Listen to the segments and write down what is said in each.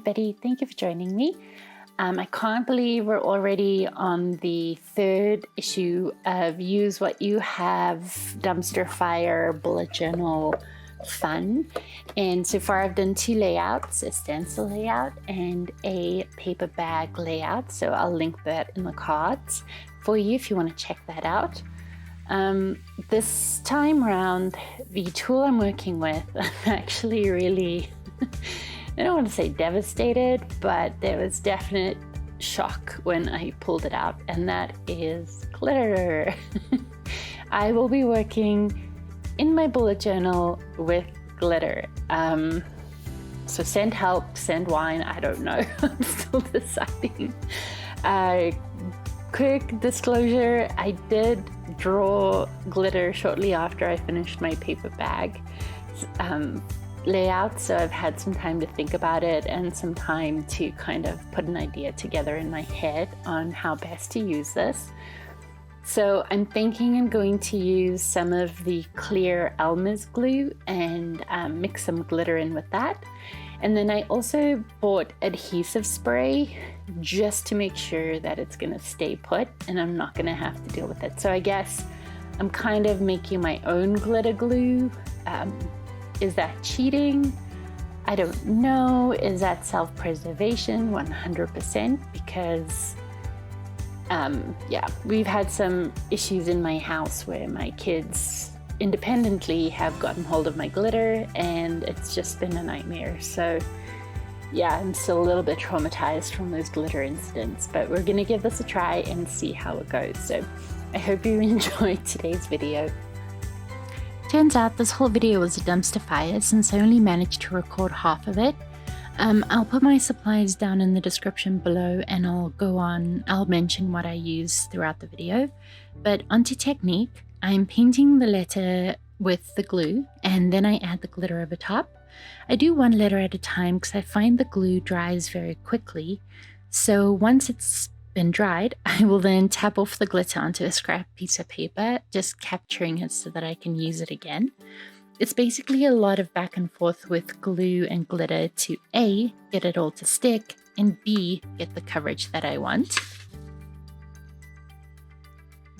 everybody. Thank you for joining me. I can't believe we're already on the third issue of Use What You Have Dumpster Fire Bullet Journal Fun. And so far I've done 2 layouts, a stencil layout and a paper bag layout. So I'll link that in the cards for you if you want to check that out. This time around, the tool I'm working with, I'm actually really, I don't want to say devastated, but there was definite shock when I pulled it out, and that is glitter. I will be working in my bullet journal with glitter. So send help, send wine, I don't know. I'm still deciding. Quick disclosure, I did draw glitter shortly after I finished my paper bag layout, so I've had some time to think about it and some time to kind of put an idea together in my head on how best to use this. So I'm thinking I'm going to use some of the clear Elmer's glue and mix some glitter in with that. And then I also bought adhesive spray just to make sure that it's going to stay put and I'm not going to have to deal with it. So I guess I'm kind of making my own glitter glue. Is that cheating? I don't know. Is that self-preservation? 100%, because we've had some issues in my house where my kids independently have gotten hold of my glitter and it's just been a nightmare. So yeah, I'm still a little bit traumatized from those glitter incidents, but we're gonna give this a try and see how it goes. So I hope you enjoyed today's video. Turns out this whole video was a dumpster fire since I only managed to record half of it. I'll put my supplies down in the description below and I'll mention what I use throughout the video. But onto technique. I'm painting the letter with the glue and then I add the glitter over top. I do one letter at a time because I find the glue dries very quickly. So once it's been dried, I will then tap off the glitter onto a scrap piece of paper, just capturing it so that I can use it again. It's basically a lot of back and forth with glue and glitter to A, get it all to stick, and B, get the coverage that I want.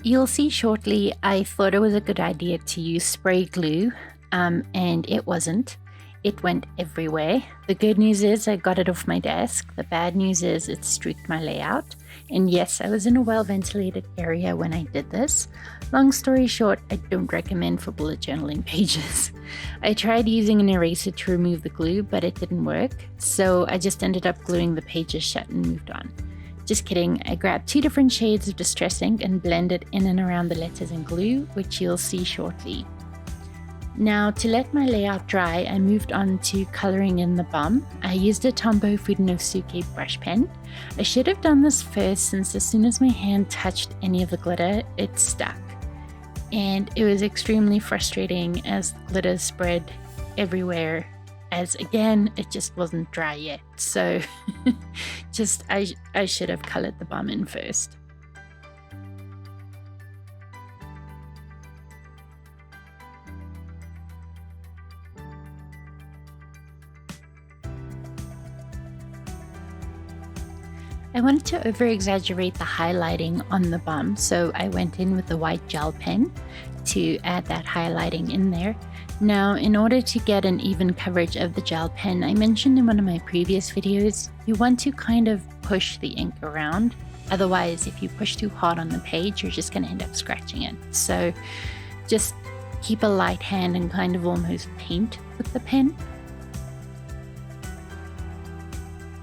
You'll see shortly, I thought it was a good idea to use spray glue, and it wasn't. It went everywhere. The good news is I got it off my desk. The bad news is it streaked my layout. And yes, I was in a well-ventilated area when I did this. Long story short, I don't recommend for bullet journaling pages. I tried using an eraser to remove the glue, but it didn't work. So I just ended up gluing the pages shut and moved on. Just kidding, I grabbed 2 different shades of distress ink and blended in and around the letters in glue, which you'll see shortly. Now, to let my layout dry, I moved on to coloring in the bum. I used a Tombow Fudenosuke brush pen. I should have done this first since as soon as my hand touched any of the glitter, it stuck. And it was extremely frustrating as the glitter spread everywhere, as again, it just wasn't dry yet. So I should have colored the bum in first. I wanted to over-exaggerate the highlighting on the bum, so I went in with the white gel pen to add that highlighting in there. Now, in order to get an even coverage of the gel pen, I mentioned in one of my previous videos, you want to kind of push the ink around. Otherwise, if you push too hard on the page, you're just going to end up scratching it. So just keep a light hand and kind of almost paint with the pen.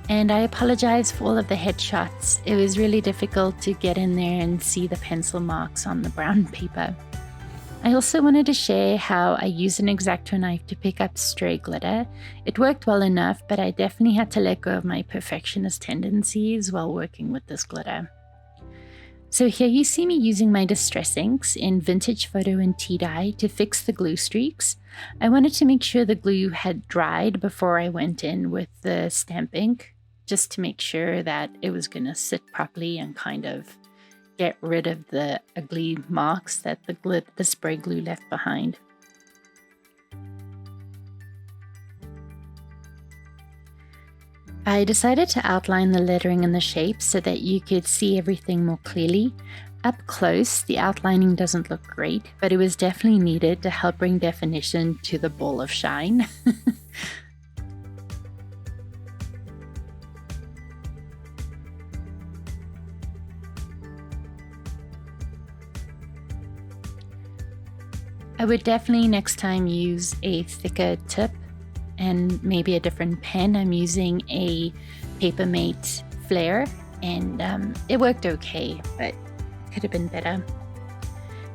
And I apologize for all of the headshots. It was really difficult to get in there and see the pencil marks on the brown paper. I also wanted to share how I used an X-Acto knife to pick up stray glitter. It worked well enough, but I definitely had to let go of my perfectionist tendencies while working with this glitter. So here you see me using my distress inks in Vintage Photo and Tea Dye to fix the glue streaks. I wanted to make sure the glue had dried before I went in with the stamp ink, just to make sure that it was going to sit properly and kind of get rid of the ugly marks that the spray glue left behind. I decided to outline the lettering and the shapes so that you could see everything more clearly. Up close, the outlining doesn't look great, but it was definitely needed to help bring definition to the ball of shine. I would definitely next time use a thicker tip and maybe a different pen. I'm using a PaperMate Flair, and it worked okay, but could have been better.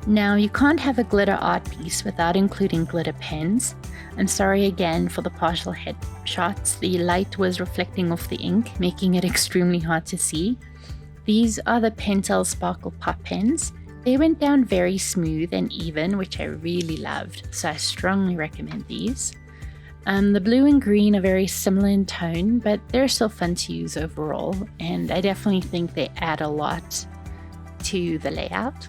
Now, you can't have a glitter art piece without including glitter pens. I'm sorry again for the partial headshots. The light was reflecting off the ink, making it extremely hard to see. These are the Pentel Sparkle Pop Pens. They went down very smooth and even, which I really loved, so I strongly recommend these. The blue and green are very similar in tone, but they're still fun to use overall, and I definitely think they add a lot to the layout.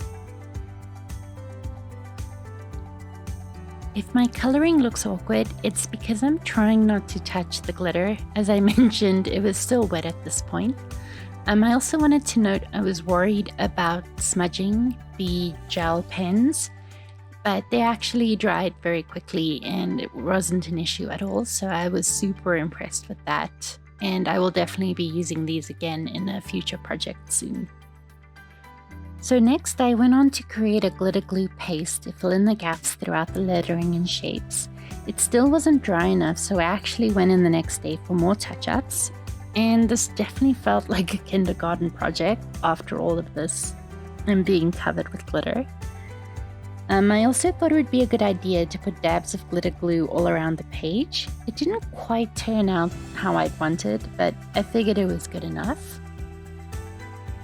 If my coloring looks awkward, it's because I'm trying not to touch the glitter. As I mentioned, it was still wet at this point. I also wanted to note I was worried about smudging the gel pens, but they actually dried very quickly and it wasn't an issue at all, so I was super impressed with that, and I will definitely be using these again in a future project soon. So next I went on to create a glitter glue paste to fill in the gaps throughout the lettering and shapes. It still wasn't dry enough, so I actually went in the next day for more touch-ups, and this definitely felt like a kindergarten project after all of this and being covered with glitter. I also thought it would be a good idea to put dabs of glitter glue all around the page. It didn't quite turn out how I'd wanted, but I figured it was good enough.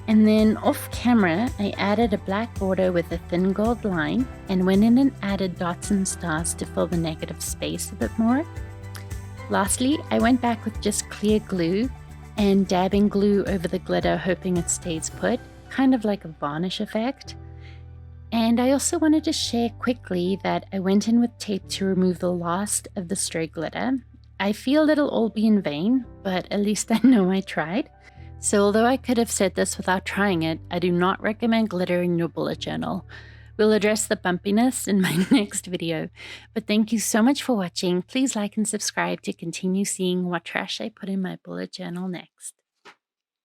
And then off camera, I added a black border with a thin gold line and went in and added dots and stars to fill the negative space a bit more. Lastly, I went back with just clear glue and dabbing glue over the glitter, hoping it stays put, kind of like a varnish effect. And I also wanted to share quickly that I went in with tape to remove the last of the stray glitter. I feel it'll all be in vain, but at least I know I tried. So although I could have said this without trying it, I do not recommend glitter in your bullet journal. We'll address the bumpiness in my next video. But thank you so much for watching. Please like and subscribe to continue seeing what trash I put in my bullet journal next.